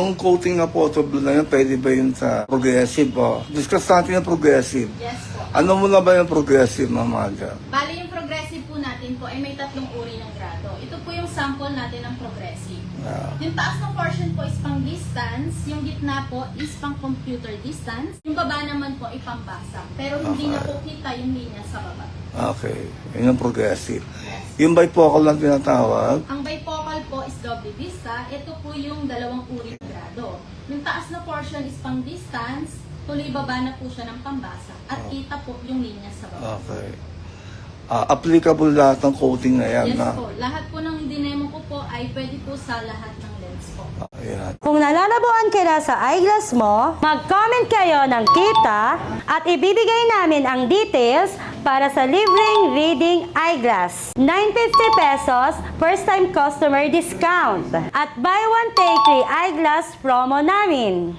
Yung coating na photo blue na yun, pwede ba yun sa progressive? Discuss natin yung progressive. Yes po. Ano muna ba yung progressive, Ma'am Aga? Bali, yung progressive po natin po ay may tatlong uri ng grado. Ito po yung sample natin ng progressive. Yung taas ng portion po is pang distance, yung gitna po is pang computer distance, yung baba naman po ay pambasa. Pero hindi na po kita yung linya sa baba. Okay, yun yung progressive. Yung bifocal lang tinatawag. Ang bifocal po is doble vista. Ito po yung dalawang uri ng grado. Yung taas na portion is pang distance, tuloy baba na po siya ng pambasa. At kita po yung linya sa baba. Okay. Applicable lahat ng coating na yan. Yes na? po. Lahat po ng dinemo ko po ay pwede po sa lahat ng lens po. Ayan. Kung nalalabuan ka na sa eyeglass mo, mag-comment kayo ng kita at ibibigay namin ang details para sa libreng reading eyeglass. 950 pesos, first time customer discount. At buy one take 3 eyeglass promo namin.